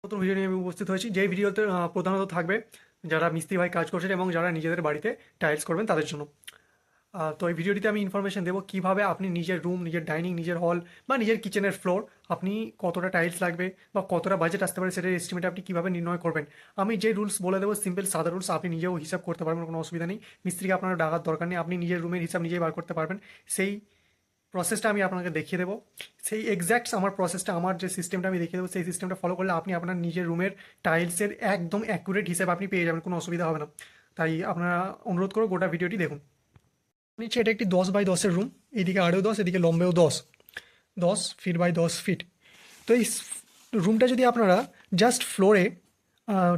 নতুন ভিডিও নিয়ে আমি উপস্থিত হয়েছি, যেই ভিডিওতে প্রধানত থাকবে যারা মিস্ত্রি ভাই কাজ করছেন এবং যারা নিজেদের বাড়িতে টাইলস করবেন তাদের জন্য। তো এই ভিডিওটিতে আমি ইনফরমেশন দেবো কিভাবে আপনি নিজের রুম, নিজের ডাইনিং, নিজের হল বা নিজের কিচেনের ফ্লোর আপনি কতটা টাইলস লাগবে বা কতটা বাজেট আসতে পারে সেটার এস্টিমেট আপনি কিভাবে নির্ণয় করবেন। আমি যে রুলস বলে দেবো সিম্পল সাদা রুলস, আপনি নিজেও হিসাব করতে পারবেন, কোনো অসুবিধা নেই। মিস্ত্রিকে আপনার ডাকার দরকার নেই, আপনি নিজের রুমের হিসাব নিজেই বার করতে পারবেন। সেই প্রসেসটা আমি আপনাকে দেখিয়ে দেবো। সেই এক্স্যাক্ট আমার প্রসেসটা, আমার যে সিস্টেমটা আমি দেখিয়ে দেবো, সেই সিস্টেমটা ফলো করলে আপনি আপনার নিজের রুমের টাইলসের একদম অ্যাকুরেট হিসেব আপনি পেয়ে যাবেন, কোনো অসুবিধা হবে না। তাই আপনারা অনুরোধ করো গোটা ভিডিওটি দেখুন। নিচ্ছে এটা একটি 10x10-এর রুম, এইদিকে আড়েও 10, এদিকে লম্বেও 10 ফিট বাই 10 ফিট। তো এই রুমটা যদি আপনারা জাস্ট ফ্লোরে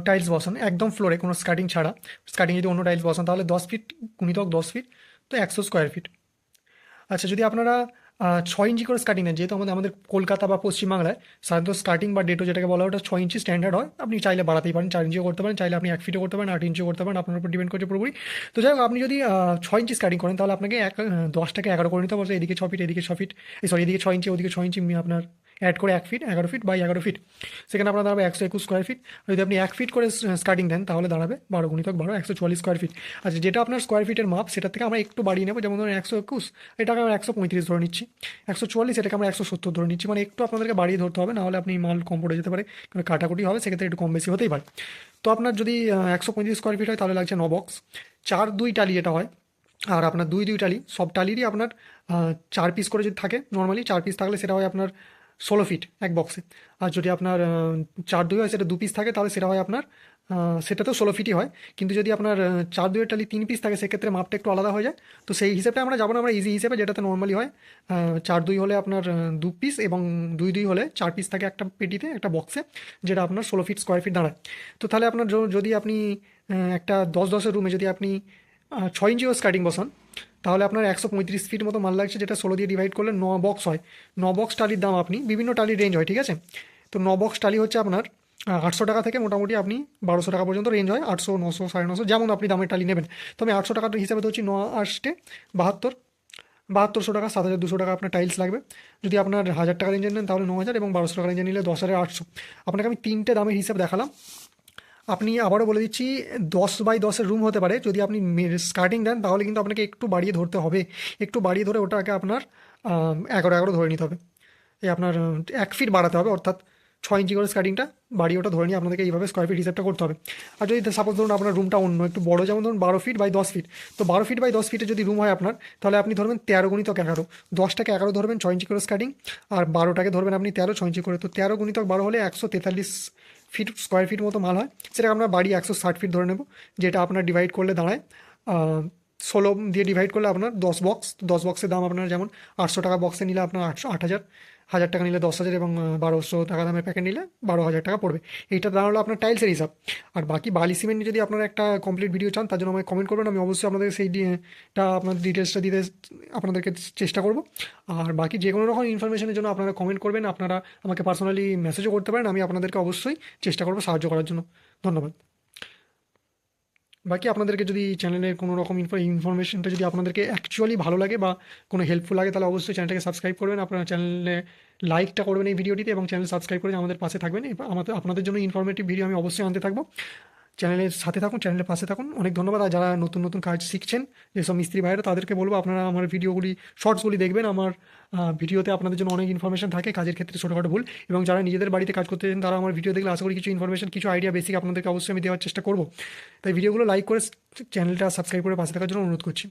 টাইলস বসান, একদম ফ্লোরে কোনো স্কার্টিং ছাড়া, স্কার্টিং যদি অন্য টাইলস বসান তাহলে 10 ফিট গুণিতক 10 ফিট, তো 100 স্কোয়ার ফিট। আচ্ছা, যদি আপনারা 6 ইঞ্চি করে স্কার্টিং নেন, যেহেতু আমাদের আমাদের কলকাতা বা পশ্চিমবাংলায় সাধারণত স্কার্টিং বা ডেটো যেটাকে বলা হয় ওটা 6 ইঞ্চি স্ট্যান্ডার্ড হয়। আপনি চাইলে বাড়াতেই পারেন, 4 ইঞ্চিও করতে পারেন, চাইলে আপনি 1 ফিটও করতে পারেন, 8 ইঞ্চিও করতে পারেন, আপনার উপর ডিপেন্ড করছে পুরোপুরি। তো যাই হোক, আপনি যদি 6 ইঞ্চি স্কার্টিং করেন তাহলে আপনাকে 10টাকে 11 করে নিতে হবে। এদিকে 6 ফিট, এদিকে 6 ফিট, সরি এদিকে 6 ইঞ্চি, ওদিকে 6 ইঞ্চি আপনার অ্যাড করে 1 ফিট, 11 ফিট বাই 11 ফিট, সেখানে আপনার দাঁড়াবে 121 স্কোয়ার ফিট। যদি আপনি 1 ফিট করে স্কার্টিং দেন তাহলে দাঁড়াবে 12 গুণিতক 12, 144 স্কোয়ার ফিট। আচ্ছা, যেটা আপনার স্কোয়ার ফিটের মাপ সেটার থেকে আমরা একটু বাড়িয়ে নেবো, যেমন ধরুন 121, এটাকে আমরা 135 ধরে নিচ্ছি। 144, এটাকে আমরা 170 ধরে নিচ্ছি, মানে একটু আপনাদেরকে বাড়িয়ে ধরতে হবে, নাহলে আপনি মাল কম পড়ে যেতে পারে, কারণ কাটাকুটি হবে, সেক্ষেত্রে একটু কম বেশি হতেই পারে। তো আপনার যদি 135 স্কোয়ার ফিট হয় তাহলে লাগছে 9 বক্স, 4-2 টালি যেটা হয়। আর আপনার 2-2 টালি, সব টালিরই আপনার 4 পিস করে যদি থাকে, নর্মালি 4 পিস থাকলে সেটা হয় আপনার 16 ফিট এক বক্সে। আর যদি আপনার 4-2 হয়, সেটা 2 পিস থাকে, তাহলে সেটা হয় আপনার সেটাতেও 16 ফিটই হয়। কিন্তু যদি আপনার 4-2-এর টালি 3 পিস থাকে, সেক্ষেত্রে মাপটা একটু আলাদা হয়ে যায়। তো সেই হিসেবে আমরা যাবো না, আমরা ইজি হিসেবে যেটাতে নর্মালি হয়, 4-2 হলে আপনার 2 পিস, এবং 2-2 হলে 4 পিস থাকে একটা পেটিতে, একটা বক্সে, যেটা আপনার 16 ফিট স্কোয়ার ফিট দাঁড়ায়। তো তাহলে আপনার যদি আপনি একটা 10-10-এর রুমে যদি আপনি 6 ইঞ্চিও স্কার্টিং বসান, তাহলে আপনার 135 ফিট মতো মাল লাগছে, যেটা 16 দিয়ে ডিভাইড করলে 9 বক্স হয়। 9 বক্স টালির দাম, আপনি বিভিন্ন টালির রেঞ্জ হয়, ঠিক আছে। তো 9 বক্স টালি হচ্ছে আপনার 800 টাকা থেকে মোটামুটি আপনি 1200 টাকা পর্যন্ত রেঞ্জ হয়, 800, 900, 950, যেমন আপনি দামের টালি নেবেন। তো আমি 800 টাকার হিসাবে ধরছি, 9 8 72, 7200 টাকা, 7200 টাকা আপনার টাইলস লাগবে। যদি আপনার 1000 টাকা রেঞ্জের নেন তাহলে 9,000, এবং 1200 টাকা রেঞ্জে নিলে 10,800। আপনাকে আমি তিনটে দামের হিসাব দেখালাম। আপনি আবারও বলে দিচ্ছি, 10x10-এর রুম হতে পারে, যদি আপনি স্কার্টিং দেন তাহলে কিন্তু আপনাকে একটু বাড়িয়ে ধরতে হবে, একটু বাড়িয়ে ধরে ওটাকে আপনার 11 11 ধরে নিতে হবে। এই আপনার 1 ফিট বাড়াতে হবে, অর্থাৎ 6 ইঞ্চি করে স্কার্টিংটা বাড়িয়ে ওটা ধরে নিয়ে আপনাদেরকে এইভাবে স্কোয়ার ফিট হিসাবটা করতে হবে। আর যদি সাপোজ ধরুন আপনার রুমটা অন্য একটু বড়, যেমন ধরুন 12 ফিট বাই 10 ফিট, তো 12 ফিট বাই 10 ফিটে যদি রুম হয় আপনার, তাহলে আপনি ধরবেন 13 গুণিতক 11, 10টাকে 11 ধরবেন 6 ইঞ্চি করে স্কার্টিং, আর 12টাকে ধরবেন আপনি 13, 6 ইঞ্চি করে। তো 13 গুণিতক 12 হলে 143 ফিট স্কোয়ার ফিট মতো মাল হয়। সেটাকে আমরা বাড়ি 160 ফিট ধরে নেব, যেটা আপনার ডিভাইড করলে দাঁড়ায় 16 দিয়ে ডিভাইড করলে আপনার 10 বক্স। 10 বক্সের দাম আপনার যেমন 800 টাকা বক্সে নিলে আপনার 8,000, 1000 টাকা নিলে 10,000, এবং 1200 টাকা দামের প্যাকেট নিলে 12,000 টাকা পড়বে। এইটা দাঁড়ালো আপনার টাইলসের হিসাব। আর বাকি বালি সিমেন্ট যদি আপনারা একটা কমপ্লিট ভিডিও চান, তার জন্য আমাকে কমেন্ট করবেন, আমি অবশ্যই আপনাদের সেইটা আপনার ডিটেলসটা দিতে আপনাদেরকে চেষ্টা করব। আর বাকি যে কোনো রকম ইনফরমেশনের জন্য আপনারা কমেন্ট করবেন, আপনারা আমাকে পার্সোনালি মেসেজও করতে পারেন, আমি আপনাদেরকে অবশ্যই চেষ্টা করবো সাহায্য করার জন্য। ধন্যবাদ। বাকি আপনাদেরকে যদি চ্যানেলের কোনো রকম ইনফরমেশনটা যদি আপনাদেরকে অ্যাকচুয়ালি ভালো লাগে বা কোনো হেল্পফুল লাগে, তাহলে অবশ্যই চ্যানেলটাকে সাবস্ক্রাইব করবেন, আপনার চ্যানেলে লাইকটা করবেন এই ভিডিওটিতে, এবং চ্যানেল সাবস্ক্রাইব করে আমাদের পাশে থাকবেন। আমাদের আপনাদের জন্য ইনফরমেটিভ ভিডিও আমি অবশ্যই আনতে থাকবো। চ্যানেলের সাথে থাকুন, চ্যানেলের পাশে থাকুন। অনেক ধন্যবাদ। আর যারা নতুন নতুন কাজ শিখছেন, যেসব মিস্ত্রি ভাইরা, তাদেরকে বলবো আপনারা আমার ভিডিওগুলি, শর্টসগুলি দেখবেন। আমার ভিডিওতে আপনাদের জন্য অনেক ইনফরমেশন থাকে কাজের ক্ষেত্রে, ছোটোখাটো ভুল। এবং যারা নিজেদের বাড়িতে কাজ করতে চান, তারা আমার ভিডিও দেখলে আশা করি কিছু ইনফরমেশন, কিছু আইডিয়া বেসিক আপনাদেরকে অবশ্যই আমি দেওয়ার চেষ্টা করবো। তাই ভিডিওগুলো লাইক করে চ্যানেলটা সাবস্ক্রাইব করে পাশে থাকার জন্য অনুরোধ করছি।